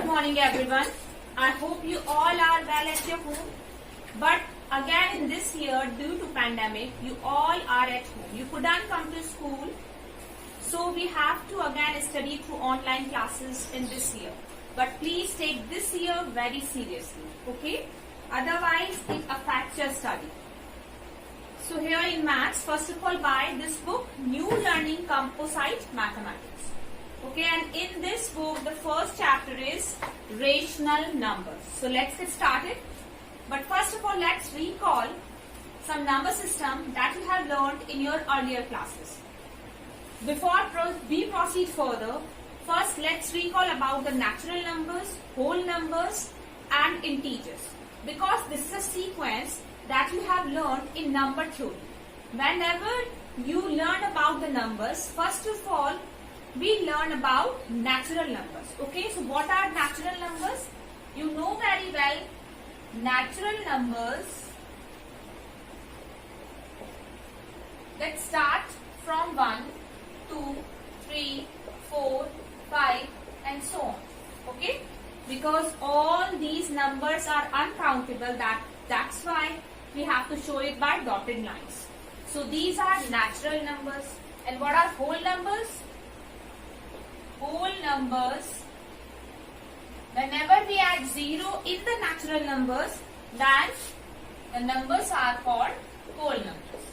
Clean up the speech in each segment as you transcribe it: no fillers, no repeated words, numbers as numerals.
morning everyone. I hope you all are well at your home. But again in this year, due to pandemic, you all are at home. You couldn't come to school. So we have to again study through online classes in this year. But please take this year very seriously. Okay? Otherwise it affects your study. So here in maths, first of all buy this book, New Learning Composite Mathematics. Okay, and in this book, the first chapter is rational numbers. So let's get started. But first of all, let's recall some number system that you have learned in your earlier classes. Before we proceed further, first let's recall about the natural numbers, whole numbers and integers. Because this is a sequence that you have learned in number theory. Whenever you learn about the numbers, first of all, we learn about natural numbers. Okay, so what are natural numbers? You know very well, natural numbers that start from 1, 2, 3, 4, 5 and so on. Okay, because all these numbers are uncountable, that's why we have to show it by dotted lines. So these are natural numbers. And what are whole numbers? Whole numbers, whenever we add 0 in the natural numbers, then the numbers are called whole numbers.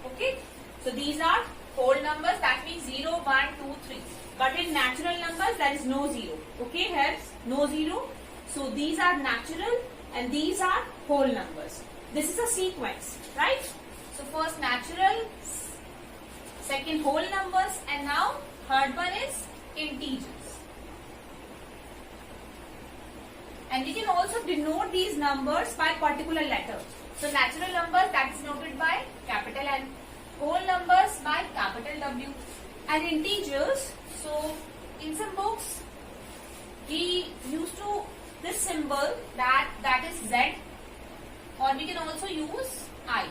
Okay, so these are whole numbers, that means 0, 1, 2, 3. But in natural numbers there is no 0. Okay, here no 0. So these are natural and these are whole numbers. This is a sequence, right? So first natural, second whole numbers, and now third one is integers. And we can also denote these numbers by particular letter. So natural numbers, that is noted by capital N, whole numbers by capital W, and integers, so in some books we used to this symbol that is Z, or we can also use I.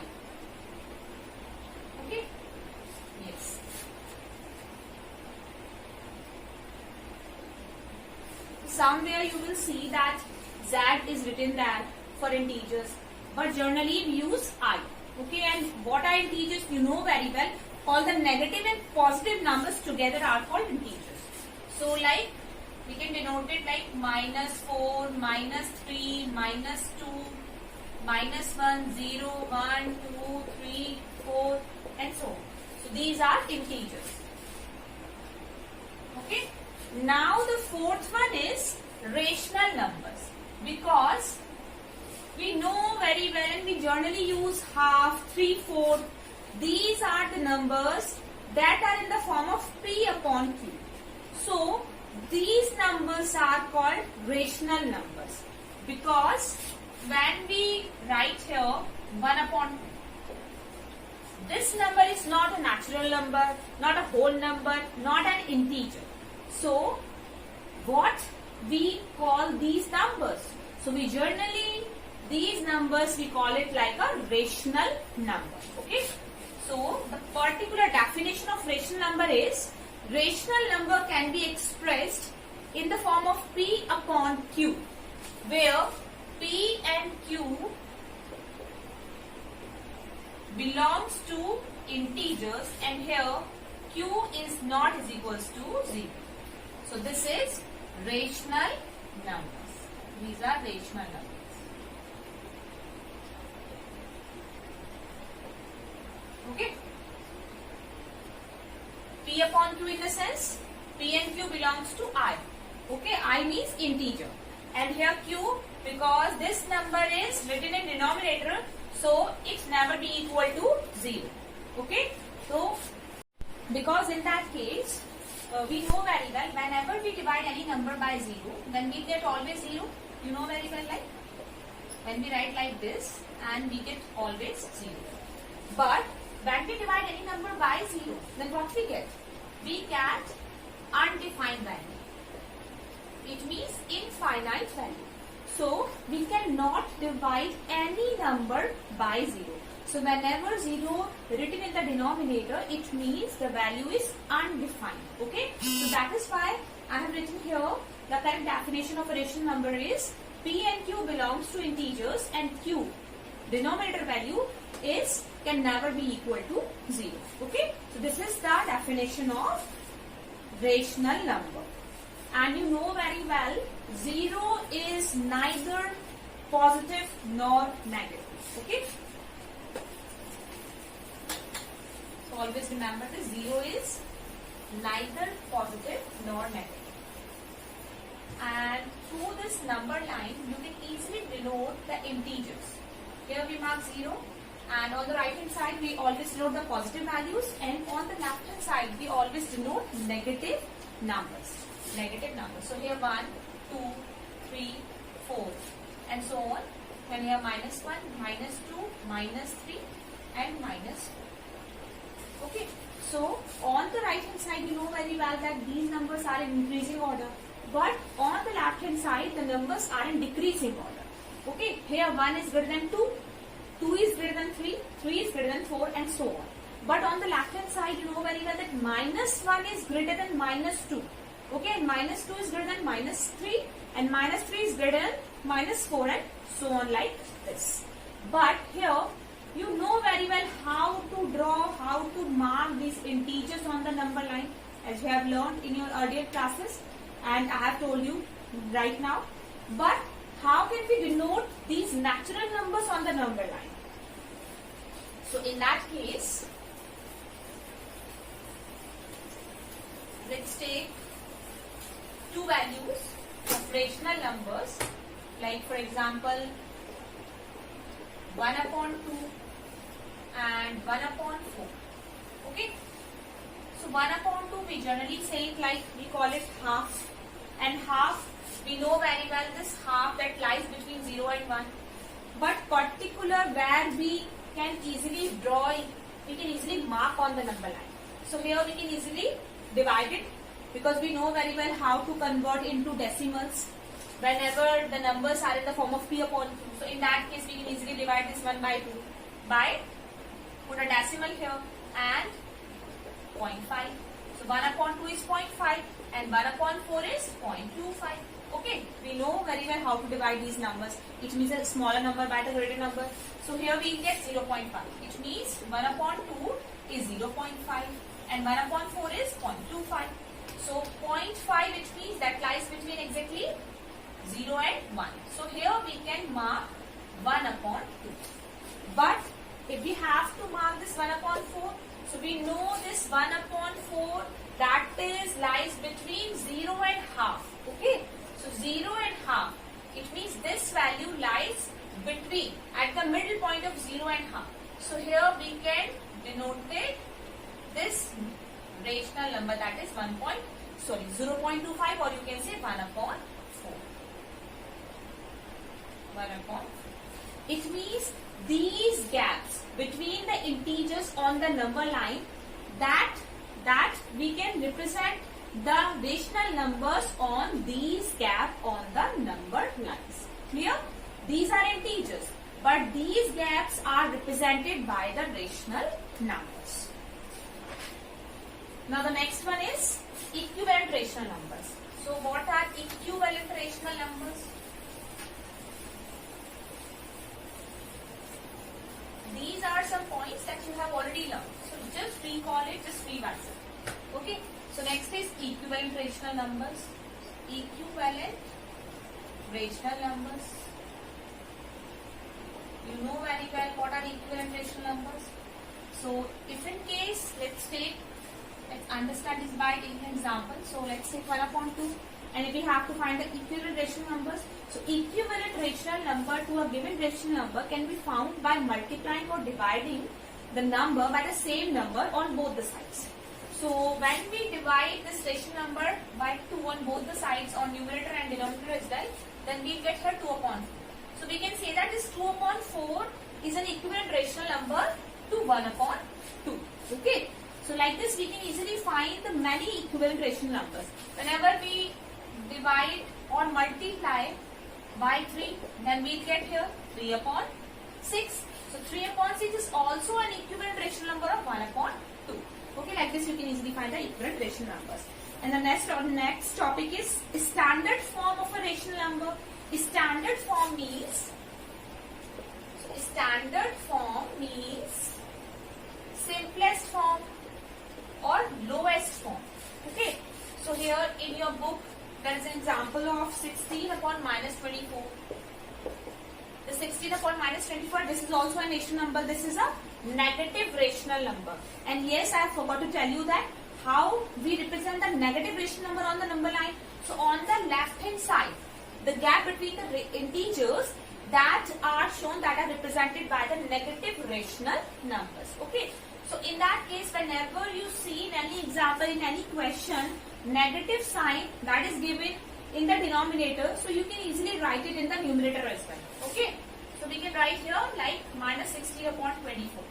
Okay, yes. Somewhere you will see that Z is written there for integers, but generally we use I. Okay, and what are integers? You know very well. All the negative and positive numbers together are called integers. So like we can denote it like -4, -3, -2, -1, 0, 1, 2, 3, 4 and so on. So these are integers. Okay. Now the fourth one is rational numbers, because we know very well and we generally use half, 3/4. These are the numbers that are in the form of P upon Q. So these numbers are called rational numbers, because when we write here 1 upon 2, this number is not a natural number, not a whole number, not an integer. So what we call these numbers? So we generally, these numbers we call it like a rational number. Okay. So the particular definition of rational number is, rational number can be expressed in the form of P upon Q, where P and Q belongs to integers and here Q is not is equals to 0. So this is rational numbers. These are rational numbers. Okay. P upon Q in the sense, P and Q belongs to I. Okay, I means integer. And here Q, because this number is written in denominator, so it never be equal to 0. Okay. So because in that case, we know very well, whenever we divide any number by 0, then we get always 0. You know very well, like when we write like this and we get always 0. But when we divide any number by 0, then what we get? We get undefined value. It means infinite value. So we cannot divide any number by 0. So whenever 0 written in the denominator, it means the value is undefined. Okay. So that is why I have written here the correct definition of a rational number is P and Q belongs to integers and Q denominator value can never be equal to 0. Okay, so this is the definition of rational number. And you know very well 0 is neither positive nor negative. Okay, so always remember this, 0 is neither positive nor negative. And through this number line you can easily denote the integers. Here we mark 0, and on the right hand side we always denote the positive values, and on the left hand side we always denote negative numbers. So here 1, 2, 3, 4 and so on. Then here -1, -2, -3 and -4. Okay, so on the right hand side you know very well that these numbers are in increasing order, but on the left hand side the numbers are in decreasing order. Okay, here 1 is greater than 2, 2 is greater than 3, 3 is greater than 4 and so on. But on the left hand side you know very well that -1 is greater than -2. Okay, and -2 is greater than -3 and -3 is greater than -4 and so on like this. But here you know very well how to draw, how to mark these integers on the number line, as you have learned in your earlier classes and I have told you right now. But how can we denote these natural numbers on the number line? So in that case, let's take two values of rational numbers, like for example 1/2 and 1/4. Okay, so 1/2 we generally say it like, we call it half, and half we know very well this half that lies between 0 and 1, but particular where we can easily draw, we can easily mark on the number line. So here we can easily divide it, because we know very well how to convert into decimals whenever the numbers are in the form of P/2. So in that case we can easily divide this 1/2 by, put a decimal here, and 0.5. So 1/2 is 0.5 and 1/4 is 0.25. Okay, we know very well how to divide these numbers. It means a smaller number by the greater number. So here we get 0.5. It means 1/2 is 0.5 and 1/4 is 0.25. So 0.5, which means that lies between exactly 0 and 1. So here we can mark 1/2. But if we have to mark this 1/4, so we know this 1/4 that is lies between 0 and half. Okay, so 0 and half. It means this value lies between, at the middle point of 0 and half. So here we can denote this rational number, that is 0.25, or you can say 1/4. 1/4. It means these gaps between the integers on the number line, that we can represent the rational numbers on these gap on the number lines. Clear? These are integers, but these gaps are represented by the rational numbers. Now the next one is equivalent rational numbers. So what are equivalent rational numbers? These are some points that you have already learned. So just recall it, just revise it. Okay. So next is equivalent rational numbers. Equivalent rational numbers. You know very well what are equivalent rational numbers. So if in case, let's understand this by taking an example. So let's say 1/2, and if we have to find the equivalent rational numbers, so equivalent rational number to a given rational number can be found by multiplying or dividing the number by the same number on both the sides. So when we divide this rational number by 2 on both the sides, on numerator and denominator as well, then we get here 2/4. So we can say that this 2/4 is an equivalent rational number to 1/2. Okay. So like this we can easily find the many equivalent rational numbers. Whenever we divide or multiply by 3, then we'll get here 3/6. So 3/6 is also an equivalent rational number of 1/2. Okay, like this you can easily find the equivalent rational numbers. And the next topic is standard form of a rational number. Standard form means simplest form or lowest form. Okay. So here in your book there is an example of 16 upon minus 24. The 16 upon minus 24, this is also a rational number. This is a negative rational number. And yes, I forgot to tell you that how we represent the negative rational number on the number line. So on the left hand side, the gap between the integers that are shown, that are represented by the negative rational numbers. Okay. So in that case, whenever you see in any example, in any question, negative sign that is given in the denominator, so you can easily write it in the numerator as well. Okay. So we can write here like minus 16 upon 24.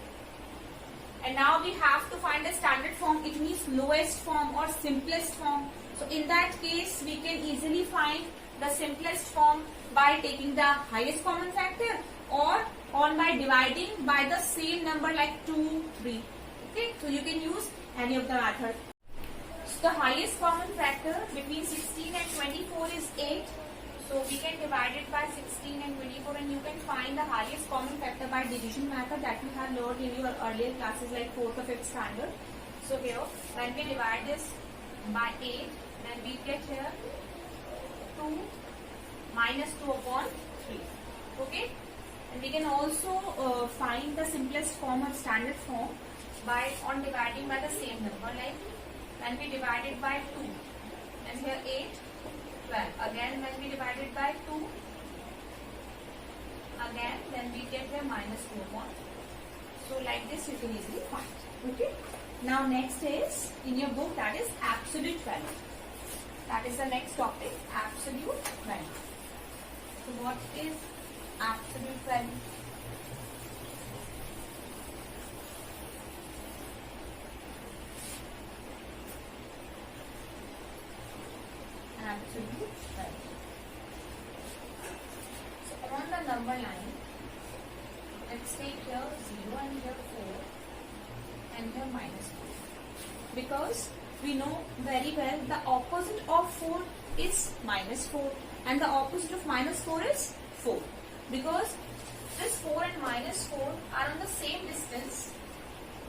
And now we have to find the standard form. It means lowest form or simplest form. So in that case, we can easily find the simplest form by taking the highest common factor or by dividing by the same number like 2, 3. Okay. So you can use any of the method. So the highest common factor between 16 and 24 is 8. So we can divide it by 16 and 24, and you can find the highest common factor by division method that you have learned in your earlier classes like 4th or 5th standard. So here, when we divide this by 8, then we get here 2 minus 2 upon 3. Okay. And we can also find the simplest form or standard form by dividing by the same number, like when we divide it by 2, and here 8, 12. Again, when we divide it by 2, again, then we get here minus 2 upon 2. So like this you can easily find. Okay. Now next is in your book, that is absolute value. That is the next topic, absolute value. So what is absolute value? Absolute value. So on the number line, let's take here 0 and here 4 and here minus 4. Because we know very well the opposite of 4 is minus 4 and the opposite of minus 4 is 4. Because this 4 and minus 4 are on the same distance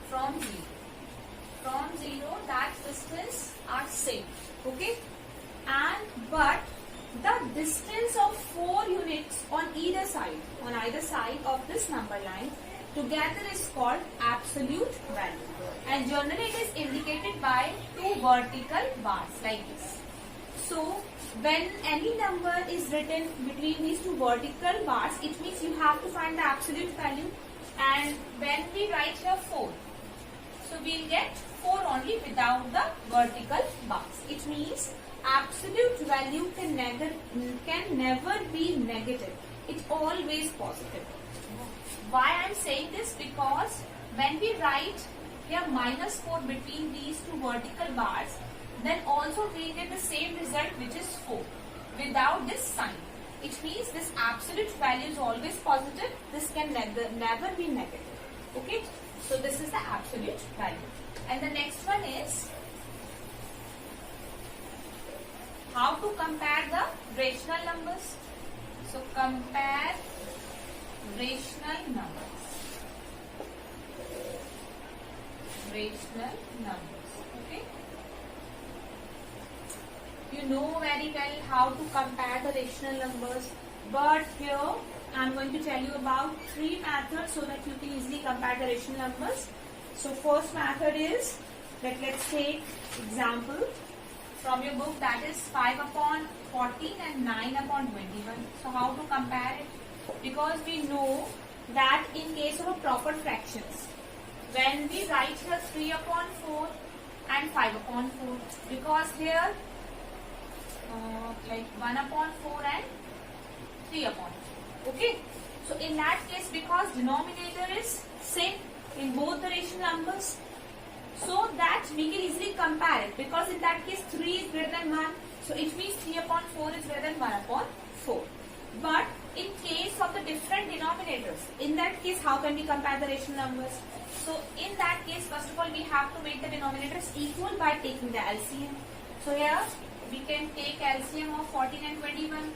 from 0. From 0, that distance are same. Okay. But the distance of 4 units on either side of this number line together is called absolute value. And generally it is indicated by 2 vertical bars like this. So when any number is written between these 2 vertical bars, it means you have to find the absolute value. And when we write here 4, so we'll get 4 only without the vertical bars. It means absolute value can never be negative. It's always positive. Why I am saying this? Because when we write here minus 4 between these 2 vertical bars, then also we get the same result, which is 4 without this sign. It means this absolute value is always positive. This can never be negative. Okay. So this is the absolute value. And the next one is how to compare the rational numbers. So compare rational numbers. Rational numbers. Okay. You know very well how to compare the rational numbers, but here I am going to tell you about 3 methods so that you can easily compare the rational numbers. So first method is that let's take example from your book, that is 5 upon 14 and 9 upon 21. So how to compare it? Because we know that in case of a proper fractions, when we write here 3 upon 4 and 5 upon 4, because here like 1 upon 4 and 3 upon 4. Okay. So in that case, because denominator is same in both the rational numbers, so that we can easily compare it, because in that case 3 is greater than 1. So it means 3 upon 4 is greater than 1 upon 4. But in case of the different denominators, in that case how can we compare the rational numbers? So in that case, first of all, we have to make the denominators equal by taking the LCM. So here we can take LCM of 14 and 21.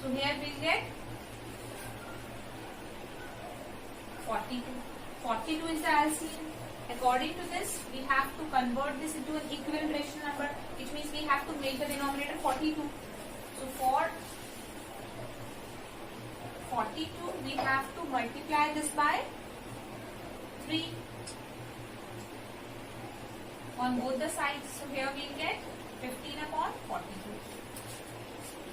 So here we get 42. 42 is the LCM. According to this, we have to convert this into an equivalent rational number, which means we have to make the denominator 42. So for 42, we have to multiply this by 3 on both the sides. So here we get 15 upon 42.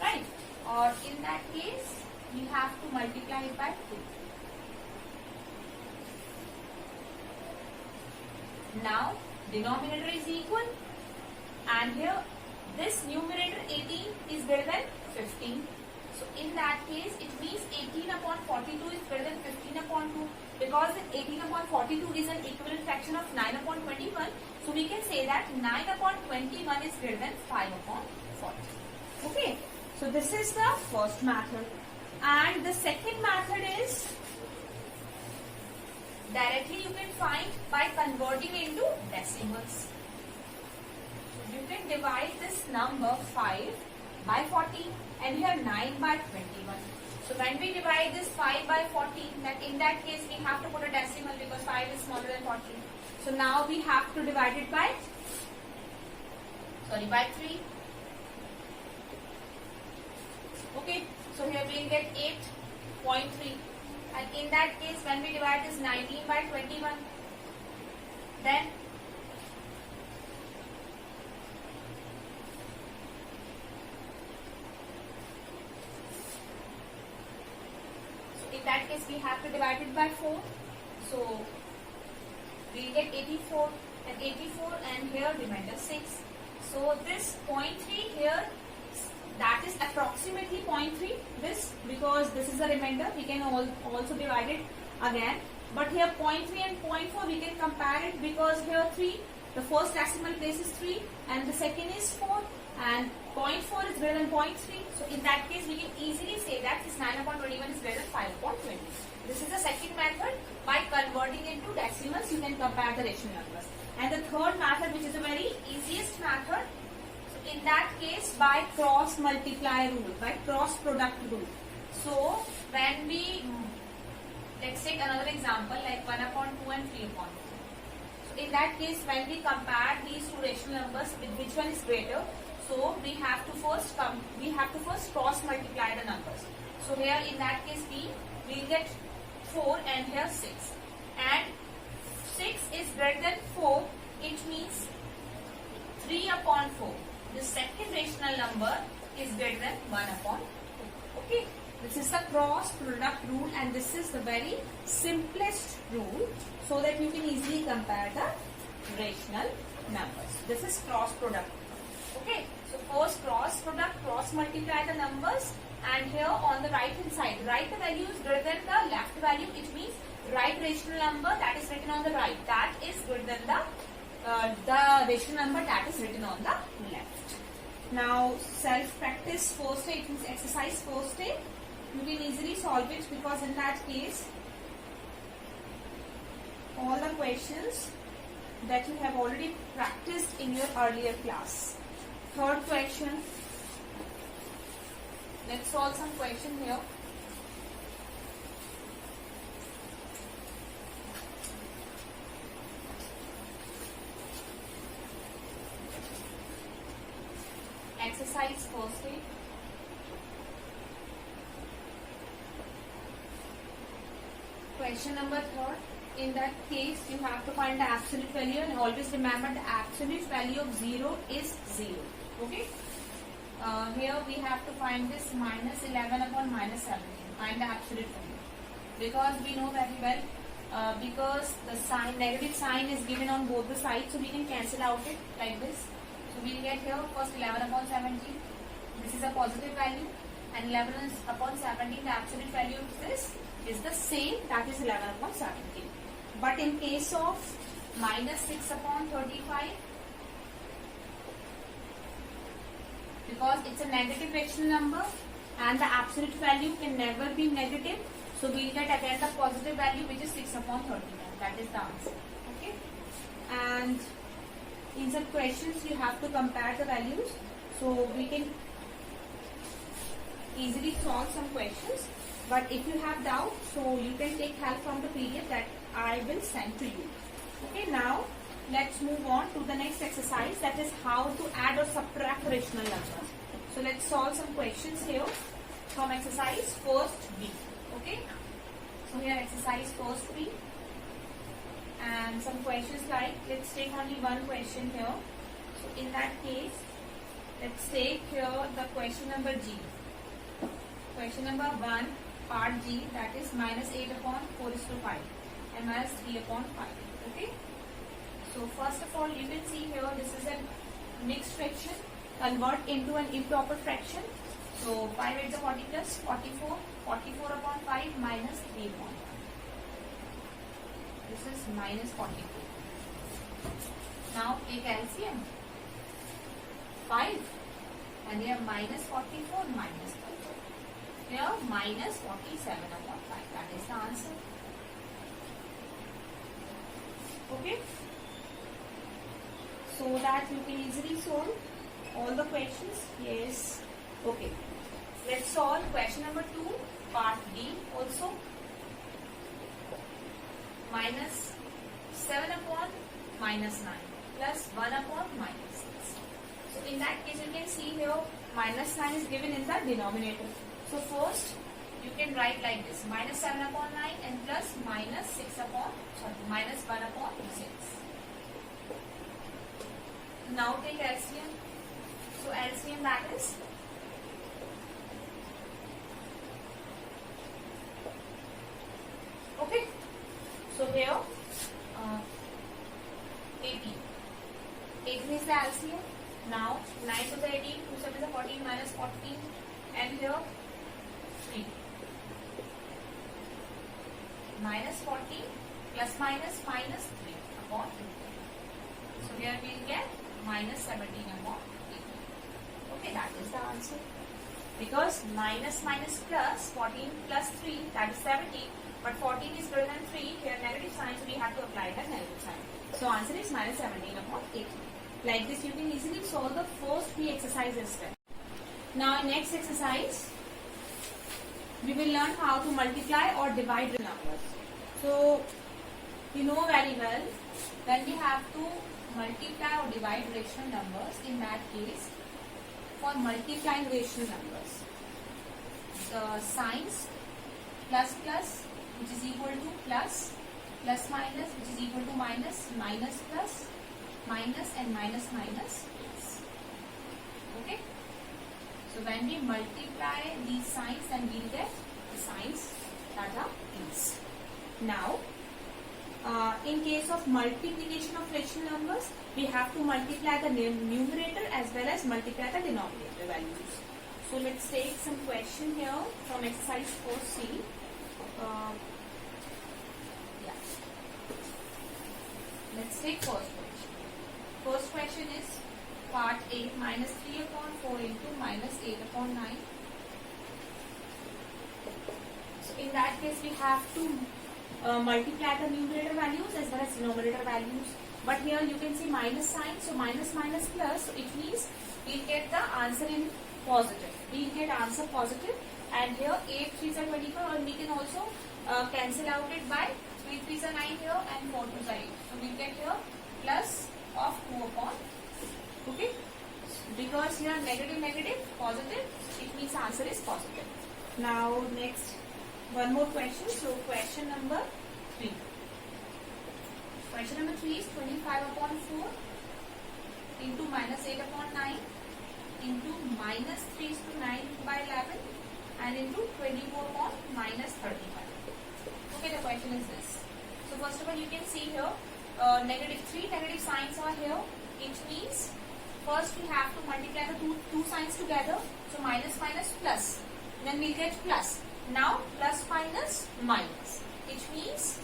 Right? Or in that case, we have to multiply it by 2. Now, denominator is equal, and here this numerator 18 is greater than 15. So in that case, it means 18 upon 42 is greater than 15 upon 2, because 18 upon 42 is an equivalent fraction of 9 upon 21. So we can say that 9 upon 21 is greater than 5 upon 40. Okay, so this is the first method, and the second method is directly you can find by converting into decimals. You can divide this number 5 by 14 and here 9 by 21. So when we divide this 5 by 14, that in that case we have to put a decimal because 5 is smaller than 14. So now we have to divide it by 3. Okay, so here we will get 8.3. And in that case, when we divide this 19 by 21, then so in that case we have to divide it by 4. So we get 84 and 84, and here remainder 6. So this 0.3 here, that is approximately 0.3, this, because this is a remainder, we can also divide it again. But here 0.3 and 0.4 we can compare it, because here 3, the first decimal place is 3 and the second is 4, and 0.4 is greater than 0.3. So in that case we can easily say that this 9 upon 21 is greater than 5 upon 20. This is the second method. By converting into decimals you can compare the rational numbers. And the third method, which is the very easiest method, in that case by cross multiply rule, by cross product rule. So when we, let's take another example like 1 upon 2 and 3 upon 2. So in that case, when we compare these two rational numbers, with which one is greater, so we have to first cross multiply the numbers. So here in that case we will get 4 and here 6, and 6 is greater than 4, it means 3 upon 4. The second rational number is greater than 1 upon 2. Okay, this is the cross product rule, and this is the very simplest rule, so that you can easily compare the rational numbers. This is cross product. Okay, so first cross product, cross multiply the numbers, and here on the right hand side, write the value is greater than the left value. It means right rational number that is written on the right, that is greater than the rational number that is written on the left. Now self-practice first aid, it means exercise first aid. You can easily solve it, because in that case all the questions that you have already practiced in your earlier class. Third question. Let's solve some question here. Exercise first aid. Question number 3. In that case, you have to find the absolute value, and always remember the absolute value of 0 is 0. Okay. Here we have to find this minus 11 upon minus 17. Find the absolute value, because we know very well, because the sign, negative sign is given on both the sides, so we can cancel out it like this. So we will get here first 11 upon 17. This is a positive value, and 11 upon 17, the absolute value of this is the same, that is 11 upon 17. But in case of minus 6 upon 35, because it's a negative rational number and the absolute value can never be negative, So we'll get again the positive value, which is 6 upon 39. That is the answer. Okay. And in some questions you have to compare the values. So we can easily solve some questions. But if you have doubt, so you can take help from the PDF that I will send to you. Okay. Now let's move on to the next exercise, that is how to add or subtract rational numbers. So let's solve some questions here from exercise first B. Okay. So here exercise first B, and some questions like, let's take only one question here. So in that case, let's take here the question number G. Question number 1, part G, that is minus 8 upon 4:5 and minus 3 upon 5. Okay. So first of all, you can see here this is a mixed fraction. Convert into an improper fraction. So 5 8 is 40 plus 44. 44 upon 5 minus 3 upon 5. This is minus 44. Now take LCM. 5 and here minus 44 minus 5. Here minus 47 upon 5. That is the answer. Okay. So that you can easily solve all the questions. Yes. Okay. Let's solve question number 2, part D also. Minus 7 upon minus 9 plus 1 upon minus 6. So in that case you can see here minus 9 is given in the denominator. So first you can write like this, minus 7 upon 9 and plus minus 1 upon 6. Now take LCM. So LCM, that is okay. So here 18. 18 is the LCM. Now 9 to the 18, 2 7 is the 14 minus 14, and here 3. Minus 14 plus minus 3 upon 2. So here we will get minus 17 upon 18. Okay, that is the answer. Because minus plus 14 plus 3, that is 17. But 14 is greater than 3, here negative sign, so we have to apply the negative sign. So answer is minus 17 upon 18. Like this you can easily solve the first B exercise as well. Now in next exercise, we will learn how to multiply or divide the numbers. So you know very well, when we have to multiply or divide rational numbers, in that case, for multiplying rational numbers, the signs plus plus, which is equal to plus, plus minus, which is equal to minus, minus plus, minus, and minus minus is. Okay. So when we multiply these signs, then we will get the signs that are these. Now, in case of multiplication of rational numbers, we have to multiply the numerator as well as multiply the denominator values. So let's take some question here from exercise 4C. Let's take first question. First question is part A, minus 3 upon 4 into minus 8 upon 9. So in that case we have to multiply the numerator values as well as denominator values. But here you can see minus sign, so minus minus plus, so it means we'll get the answer in positive. We'll get answer positive, and here 8 3s are 24, or we can also cancel out it by 3 3s are 9 here and 4 2s are 8. So we'll get here plus of 2 upon. Okay, because here negative negative positive, it means answer is positive. Now next, one more question. So question number 3. Question number 3 is 25 upon 4 into minus 8 upon 9 into minus 3 is to 9 by 11 and into 24 upon minus 35. Okay, the question is this. So first of all, you can see here negative 3 negative signs are here. It means first we have to multiply the two signs together. So minus minus plus. Then we get plus. Now plus minus minus. It means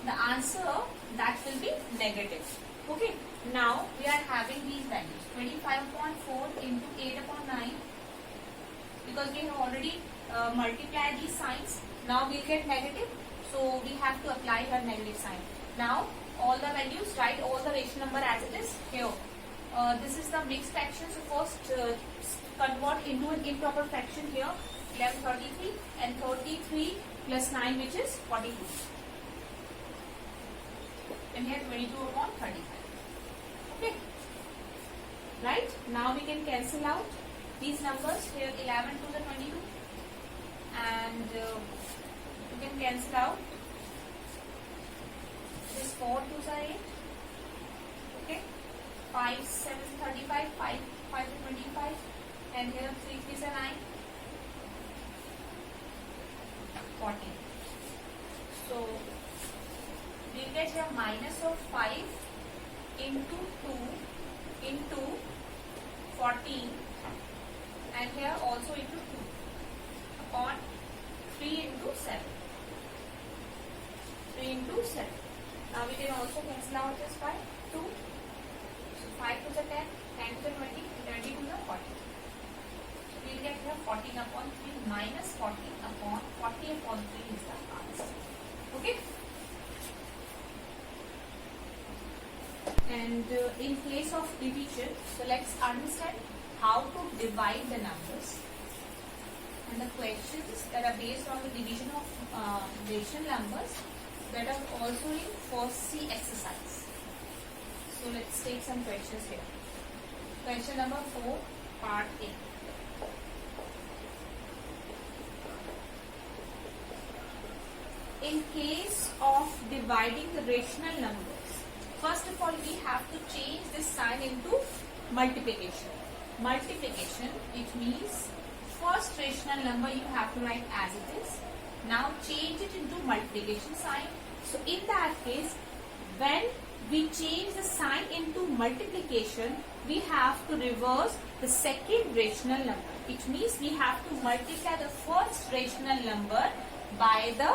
the answer that will be negative. Okay. Now we are having these values. 25 upon 4 into 8 upon 9. Because we have already multiply these signs. Now we'll get negative, so we have to apply her negative sign. Now all the values, write all the rational number as it is here. This is the mixed fraction, so first convert into an improper fraction here. 1133 and 33 plus 9, which is 42. And here 22 upon 35. Okay. Right? Now we can cancel out these numbers. Here 11 to the 22. And we can cancel out this 4 to the 8. Okay. 5, 7, 35. 5 to 25. And here 3, 3 is 9. 40. So we'll get here minus of 5 into 2 into 14, and here also into 2 upon 3 into 7. 3 into 7. Now we can also cancel out this by 2. So 5 to the 10, 10 to the 20, 20 to the 40. We'll get here 14 upon 3 minus 14 upon 40 upon 3 is the answer. Okay. And in place of division, so let's understand how to divide the numbers. And the questions that are based on the division of rational numbers that are also in first C exercise. So let's take some questions here. Question number 4, part A. In case of dividing the rational numbers, first of all we have to change this sign into multiplication. Multiplication, it means first rational number you have to write as it is. Now change it into multiplication sign. So in that case, when we change the sign into multiplication, we have to reverse the second rational number. It means we have to multiply the first rational number by the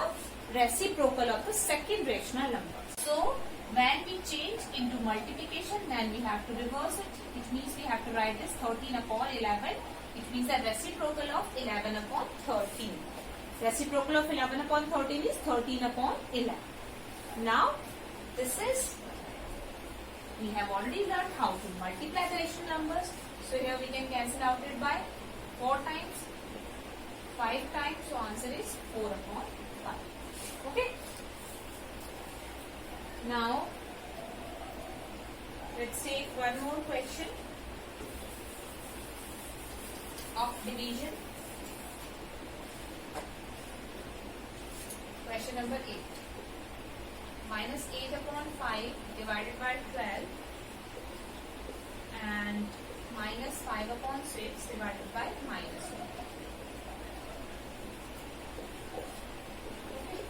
reciprocal of the second rational number. So when we change into multiplication, then we have to reverse it. It means we have to write this 13 upon 11. It means the reciprocal of 11 upon 13. Reciprocal of 11 upon 13 is 13 upon 11. Now this is, we have already learned how to multiply the rational numbers. So here we can cancel out it by 4 times, 5 times. So answer is 4 upon 5. Okay. Now let's take one more question of division. Question number 8. Minus 8 upon 5 divided by 12 and minus 5 upon 6 divided by minus 1. Okay.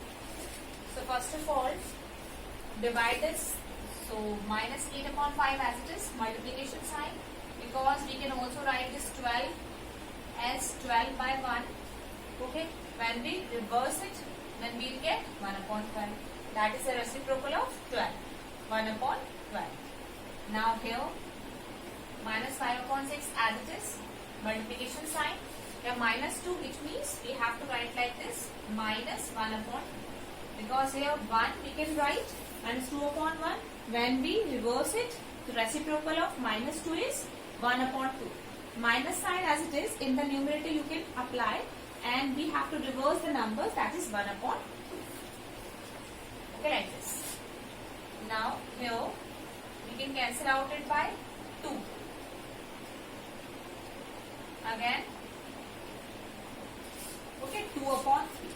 So first of all, divide this. So minus 8 upon 5 as it is, multiplication sign, because we can also write this 12 as 12 by 1. Okay. When we reverse it, then we will get 1 upon 12. That is the reciprocal of 12. 1 upon 12. Now here, minus 5 upon 6 as it is, multiplication sign. Here minus 2, which means we have to write like this, minus 1 upon 2. Because here 1 we can write, minus 2 upon 1. When we reverse it, the reciprocal of minus 2 is 1 upon 2. Minus sign as it is, in the numerator you can apply, and we have to reverse the numbers, that is 1 upon 2. Okay, like this. Now here we can cancel out it by 2. Again, okay, 2 upon 3.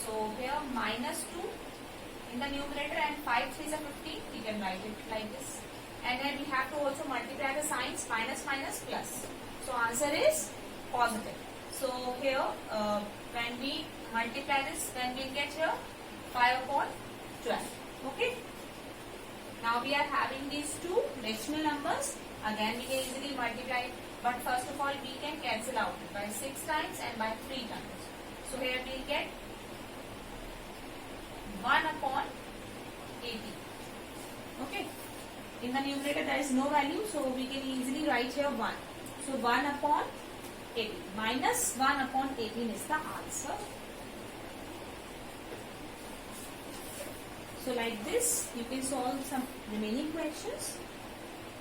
So here minus 2 in the numerator and 5 3s are 15. We can write it like this. And then we have to also multiply the signs, minus minus plus. So answer is positive. So here when we multiply this, then we get here 5 upon 12. Okay. Now we are having these two rational numbers. Again we can easily multiply it. But first of all we can cancel out it by 6 times and by 3 times. So here we will get 1 upon 80. Okay. In the numerator there is no value, so we can easily write here 1. So 1 upon 18. Minus 1 upon 18 is the answer. So like this, you can solve some remaining questions,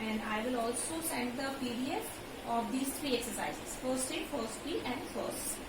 and I will also send the PDF of these 3 exercises, first A, first B and first C.